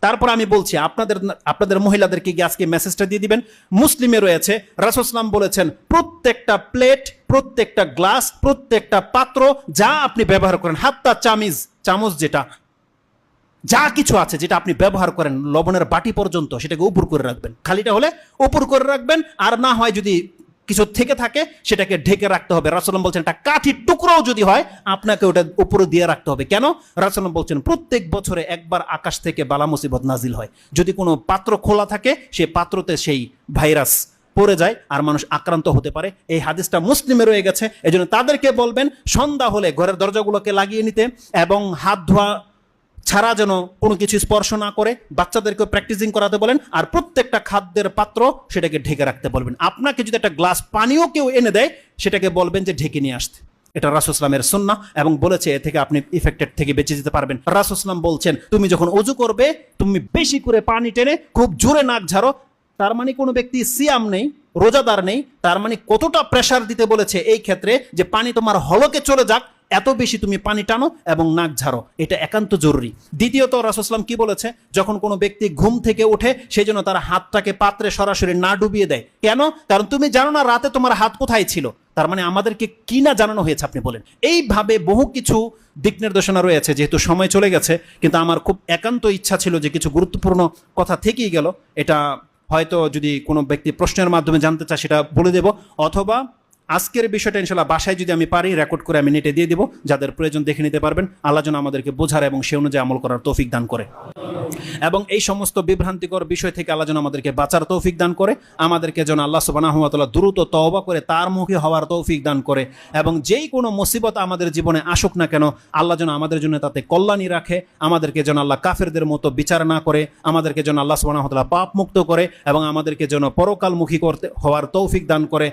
তারপর আমি বলছি আপনাদের মহিলাদেরকে গিয়ে আজকে মেসেজটা দিয়ে দিবেন। মুসলিমে রয়েছে রাসূল সাল্লাল্লাহু আলাইহি ওয়াসাল্লাম বলেছেন, প্রত্যেকটা প্লেট, প্রত্যেকটা গ্লাস, প্রত্যেকটা পাত্র যা আপনি ব্যবহার করেন, হাত্তা চামচ যেটা যা কিছু আছে যেটা আপনি ব্যবহার করেন, লবণের বাটি পর্যন্ত, সেটাকে উপর করে রাখবেন। খালিটা হলে উপর করে রাখবেন, আর না হয় যদি কিছু থেকে থাকে সেটাকে ঢেকে রাখতে হবে। রাসূল বলছেন একটা কাঠির টুকরোও যদি হয় আপনাকে ওটা উপরে দিয়ে রাখতে হবে। কেন? রাসূল বলছেন প্রত্যেক বছরে একবার আকাশ থেকে বালা মুসিবত নাজিল হয়। যদি কোনো পাত্র খোলা থাকে সেই পাত্রতে সেই ভাইরাস পড়ে যায় আর মানুষ আক্রান্ত হতে পারে। এই হাদিসটা মুসলিমে রয়ে গেছে। এজন্য তাদেরকে বলবেন সন্ধ্যা হলে ঘরের দরজাগুলোকে লাগিয়ে নিতে এবং হাত ধোয়া ছাড়া যেন কোনো কিছু স্পর্শ না করে, বাচ্চাদেরকে প্র্যাকটিসিং করাতে বলেন, আর প্রত্যেকটা খাদ্যের পাত্র সেটাকে ঢেকে রাখতে বলবেন। আপনাকে যদি একটা গ্লাস পানিও কেউ এনে দেয় সেটাকে বলবেন যে ঢেকে নিয়ে আসতে। এটা রাসূল ইসলামের সুন্নাহ এবং বলেছে এ থেকে আপনি ইফেক্টেড থেকে বেঁচে যেতে পারবেন। রাসূল ইসলাম বলছেন তুমি যখন ওযু করবে তুমি বেশি করে পানি টেনে খুব জোরে নাক ঝাড়ো। তার মানে কোনো ব্যক্তি সিয়াম নেই, রোজাদার নেই, তার মানে কতটা প্রেসার দিতে বলেছে এই ক্ষেত্রে যে পানি তোমার হলকে চলে যাক, এত বেশি তুমি পানি টানো এবং নাক ঝাড়ো, এটা একান্ত জরুরি। দ্বিতীয়ত রাসূল সাল্লাল্লাহু কি বলেছে, যখন কোনো ব্যক্তি ঘুম থেকে ওঠে সেই জন্য তার হাতটাকে পাত্রে সরাসরি না ডুবিয়ে দেয়। কেন? কারণ তুমি জানো না রাতে তোমার হাত কোথায় ছিল। তার মানে আমাদেরকে কি না জানানো হয়েছে আপনি বলেন। এইভাবে বহু কিছু দিক নির্দেশনা রয়েছে। যেহেতু সময় চলে গেছে, কিন্তু আমার খুব একান্ত ইচ্ছা ছিল যে কিছু গুরুত্বপূর্ণ কথা থেকেই গেল, এটা হয়তো যদি কোনো ব্যক্তি প্রশ্নের মাধ্যমে জানতে চায় সেটা বলে দেব, অথবা আজকের বিষয়টা ইনশাল্লাহ বাসায় যদি আমি পারি রেকর্ড করে আমি নেটে দিয়ে দিব, যাদের প্রয়োজন দেখে নিতে পারবেন। আল্লাহ যেন আমাদেরকে বোঝার এবং সে অনুযায়ী আমল করার তৌফিক দান করে, এবং এই সমস্ত বিভ্রান্তিকর বিষয় থেকে আল্লাহ যেন আমাদেরকে বাঁচার তৌফিক দান করে, আমাদেরকে যেন আল্লাহ সুবহানাহু ওয়া তাআলা দ্রুত তওবা করে তার মুখী হওয়ার তৌফিক দান করে, এবং যেই কোনো মুসিবত আমাদের জীবনে আসুক না কেন আল্লাহ যেন আমাদের জন্য তাতে কল্যাণী রাখে, আমাদেরকে যেন আল্লাহ কাফেরদের মতো বিচার না করে, আমাদেরকে যেন আল্লাহ সুবহানাহু ওয়া তাআলা পাপ মুক্ত করে, এবং আমাদেরকে যেন পরকালমুখী হওয়ার তৌফিক দান করে।